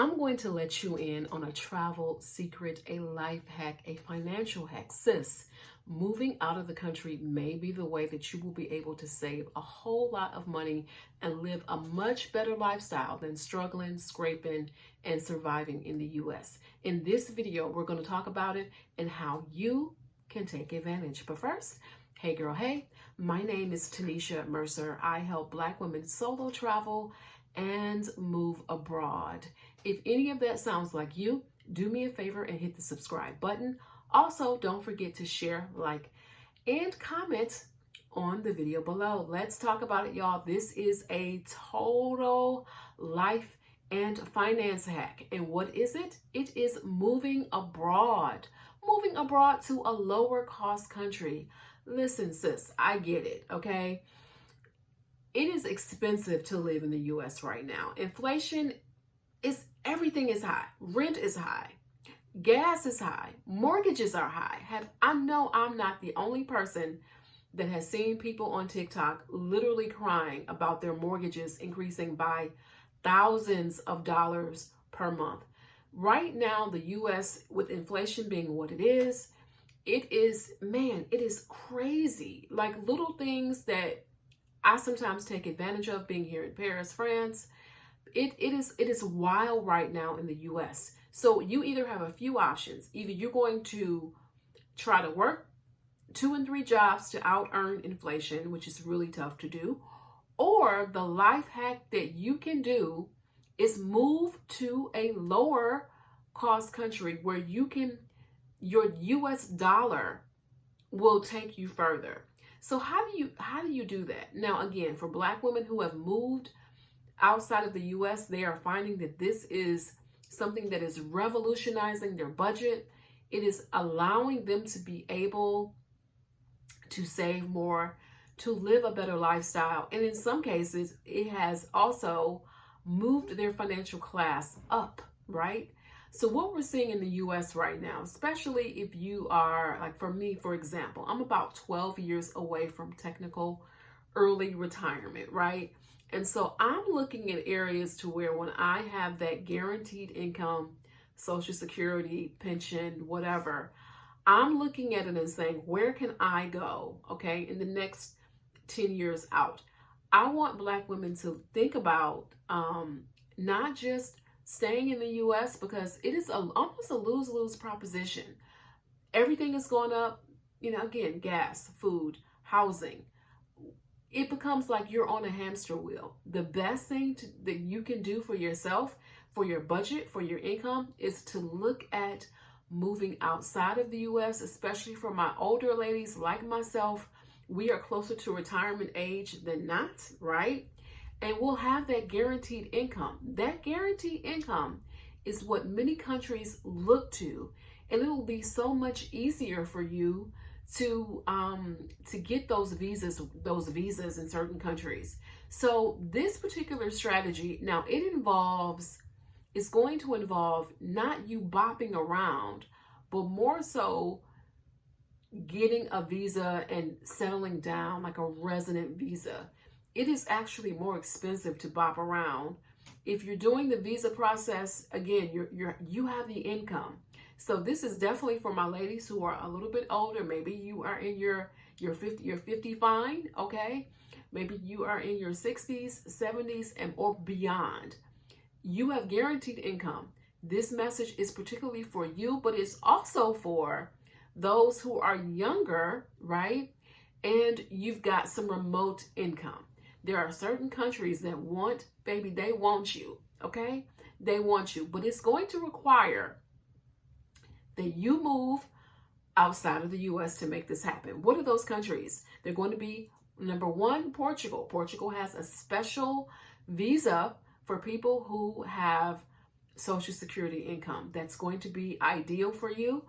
I'm going to let you in on a travel secret, a life hack, a financial hack. Sis, moving out of the country may be the way that you will be able to save a whole lot of money and live a much better lifestyle than struggling, scraping, and surviving in the US. In this video, we're going to talk about it and how you can take advantage. But first, hey girl, hey, my name is Tanisha Mercer. I help Black women solo travel and move abroad. If any of that sounds like you, do me a favor and hit the subscribe button. Also, don't forget to share, like, and comment on the video below. Let's talk about it, y'all. This is a total life and finance hack. And what is it? It is moving abroad. Moving abroad to a lower cost country. Listen, sis, I get it, okay? It is expensive to live in the US right now. Inflation is, everything is high. Rent is high. Gas is high. Mortgages are high. I know I'm not the only person that has seen people on TikTok literally crying about their mortgages increasing by thousands of dollars per month. Right now, the US, with inflation being what it is crazy. Like little things that I sometimes take advantage of being here in Paris, France. It is wild right now in the US. So you either have a few options. Either you're going to try to work 2 and 3 jobs to out earn inflation, which is really tough to do, or the life hack that you can do is move to a lower cost country where your US dollar will take you further. So how do you do that? Now, again, for Black women who have moved outside of the US, they are finding that this is something that is revolutionizing their budget. It is allowing them to be able to save more, to live a better lifestyle. And in some cases, it has also moved their financial class up, right? So what we're seeing in the US right now, especially if you are, like for me, for example, I'm about 12 years away from technical early retirement, right? And so I'm looking at areas to where when I have that guaranteed income, Social Security, pension, whatever, I'm looking at it and saying, where can I go, okay, in the next 10 years out? I want Black women to think about not just staying in the US, because it is almost a lose-lose proposition. Everything is going up, again, gas, food, housing. It becomes like you're on a hamster wheel. The best thing that you can do for yourself, for your budget, for your income, is to look at moving outside of the US, especially for my older ladies like myself. We are closer to retirement age than not, right? And we'll have that guaranteed income. That guaranteed income is what many countries look to, and it will be so much easier for you to get those visas in certain countries. So this particular strategy, now it's going to involve not you bopping around, but more so getting a visa and settling down, like a resident visa. It is actually more expensive to bop around. If you're doing the visa process, again, you have the income. So this is definitely for my ladies who are a little bit older. Maybe you are in your 50 fine, okay? Maybe you are in your 60s, 70s, or beyond. You have guaranteed income. This message is particularly for you, but it's also for those who are younger, right? And you've got some remote income. There are certain countries that they want you, okay? They want you, but it's going to require that you move outside of the US to make this happen. What are those countries? They're going to be, number 1, Portugal. Portugal has a special visa for people who have Social Security income. That's going to be ideal for you.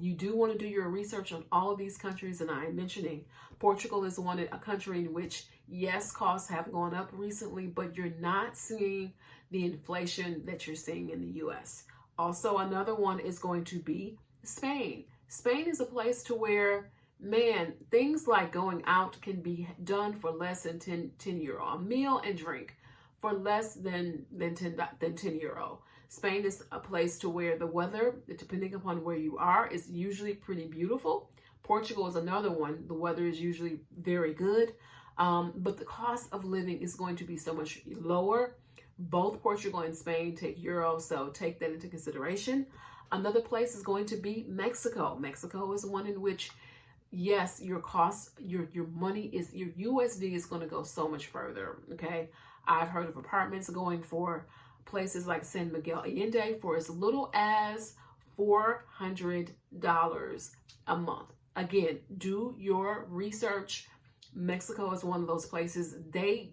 You do want to do your research on all of these countries, and I am mentioning Portugal is a country in which, yes, costs have gone up recently, but you're not seeing the inflation that you're seeing in the US. Also, another one is going to be Spain. Spain is a place to where, man, things like going out can be done for less than 10 euro. A meal and drink for less than 10 euro. Spain is a place to where the weather, depending upon where you are, is usually pretty beautiful. Portugal is another one. The weather is usually very good, but the cost of living is going to be so much lower. Both Portugal and Spain take euro, so take that into consideration. Another place is going to be Mexico. Mexico is one in which, yes, your cost, your money is, your USD is going to go so much further. Okay, I've heard of apartments going for places like San Miguel Allende for as little as $400 a month. Again, do your research. Mexico is one of those places. They,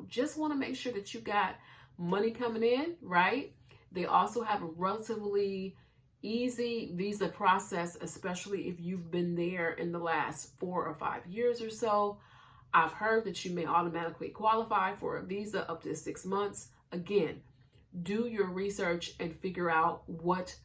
just want to make sure that you got money coming in, right? They also have a relatively easy visa process, especially if you've been there in the last 4 or 5 years or so. I've heard that you may automatically qualify for a visa up to 6 months. Again, do your research and figure out what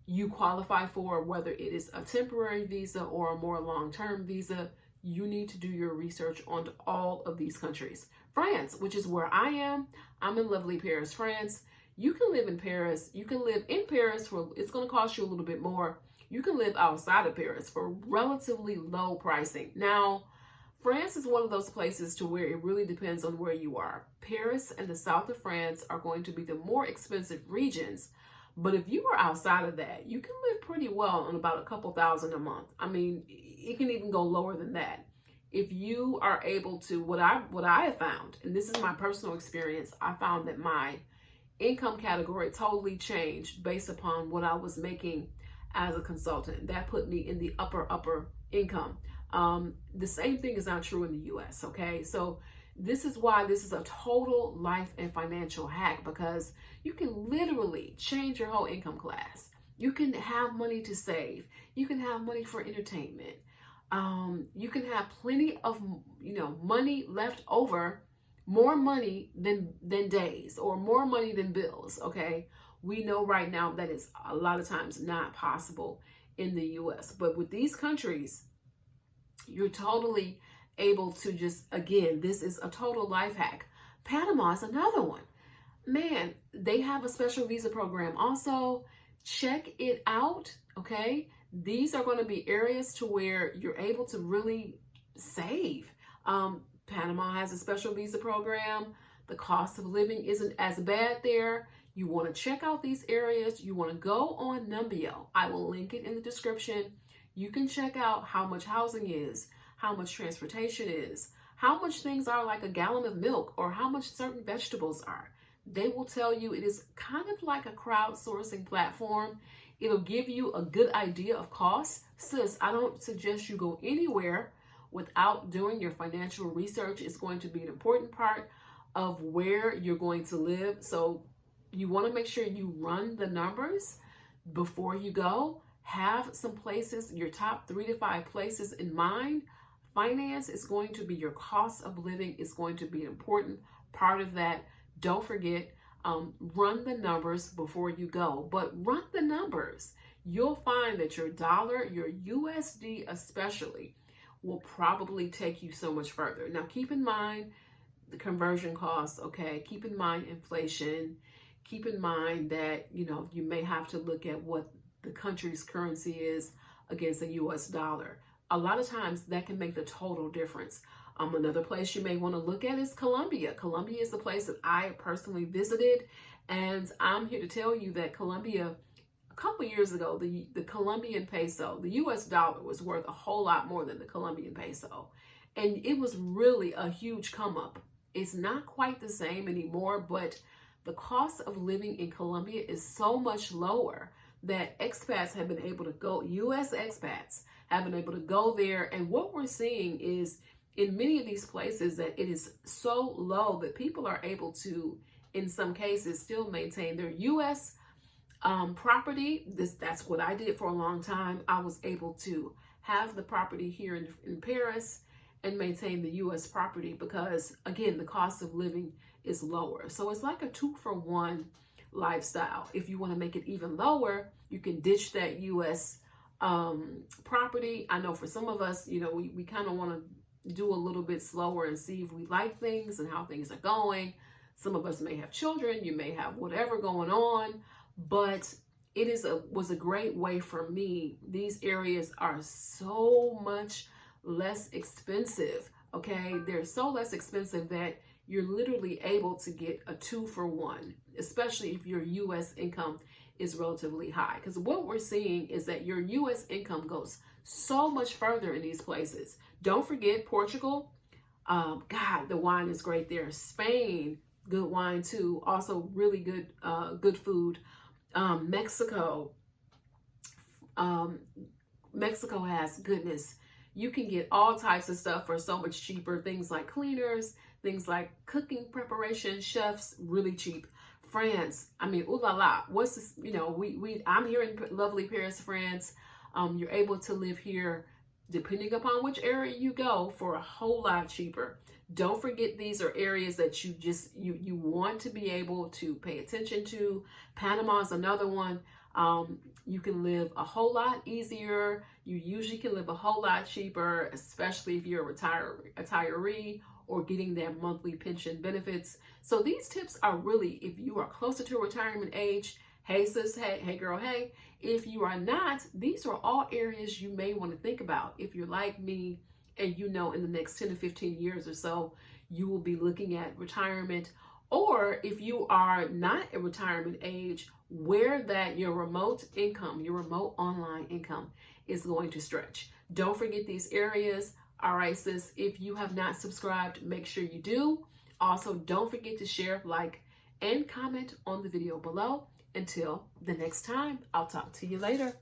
you qualify for, whether it is a temporary visa or a more long-term visa. You need to do your research on all of these countries. France, which is where I am. I'm in lovely Paris, France. You can live in Paris. You can live in Paris for, it's going to cost you a little bit more. You can live outside of Paris for relatively low pricing. Now, France is one of those places to where it really depends on where you are. Paris and the south of France are going to be the more expensive regions. But if you are outside of that, you can live pretty well on about a couple thousand a month. I mean, it can even go lower than that. If you are able to, what I have found, and this is my personal experience, I found that my income category totally changed based upon what I was making as a consultant. That put me in the upper income. The same thing is not true in the US, okay? So this is why this is a total life and financial hack, because you can literally change your whole income class. You can have money to save. You can have money for entertainment. You can have plenty of, money left over, more money than days, or more money than bills, okay? We know right now that it's a lot of times not possible in the US. But with these countries, you're totally able to just, again, this is a total life hack. Panama is another one. Man, they have a special visa program. Also, check it out, okay? These are going to be areas to where you're able to really save. Panama has a special visa program. The cost of living isn't as bad there. You want to check out these areas. You want to go on Numbeo. I will link it in the description. You can check out how much housing is, how much transportation is, how much things are like a gallon of milk, or how much certain vegetables are. They will tell you. It is kind of like a crowdsourcing platform. It'll give you a good idea of costs. Sis, I don't suggest you go anywhere without doing your financial research. It's going to be an important part of where you're going to live. So you want to make sure you run the numbers before you go. Have some places, your top 3 to 5 places in mind. Finance is going to be, your cost of living is going to be an important part of that. Don't forget, run the numbers before you go, but run the numbers. You'll find that your dollar, your USD especially, will probably take you so much further. Now, keep in mind the conversion costs, okay? Keep in mind inflation. Keep in mind that, you may have to look at what the country's currency is against the US dollar. A lot of times that can make the total difference. Another place you may want to look at is Colombia. Colombia is the place that I personally visited, and I'm here to tell you that Colombia, a couple years ago, the Colombian peso, the US dollar, was worth a whole lot more than the Colombian peso. And it was really a huge come up. It's not quite the same anymore, but the cost of living in Colombia is so much lower that expats have been able to go, US expats have been able to go there. And what we're seeing is, in many of these places, that it is so low that people are able to, in some cases, still maintain their US property. That's what I did for a long time. I was able to have the property here in Paris and maintain the US property because, again, the cost of living is lower. So it's like a 2-for-1 lifestyle. If you want to make it even lower, you can ditch that US property. I know for some of us, we kind of want to do a little bit slower and see if we like things and how things are going. Some of us may have children, you may have whatever going on, but was a great way for me. These areas are so much less expensive. Okay, they're so less expensive that you're literally able to get a 2-for-1, especially if your U.S. income is relatively high. Because what we're seeing is that your U.S. income goes so much further in these places. Don't forget Portugal. God, the wine is great there. Spain, good wine too. Also really good, good food. Mexico. Mexico has goodness. You can get all types of stuff for so much cheaper. Things like cleaners, things like cooking preparation, chefs, really cheap. France, I mean, ooh la la. What's this? You know, I'm here in lovely Paris, France. You're able to live here, depending upon which area you go, for a whole lot cheaper. Don't forget, these are areas that you want to be able to pay attention to. Panama is another one. You can live a whole lot easier. You usually can live a whole lot cheaper, especially if you're a retiree or getting their monthly pension benefits. So these tips are really, if you are closer to retirement age, hey sis, hey girl, hey. If you are not, these are all areas you may want to think about. If you're like me and you know in the next 10 to 15 years or so, you will be looking at retirement, or if you are not at retirement age, where that your remote income, your remote online income is going to stretch. Don't forget these areas. All right, sis, if you have not subscribed, make sure you do. Also, don't forget to share, like, and comment on the video below. Until the next time, I'll talk to you later.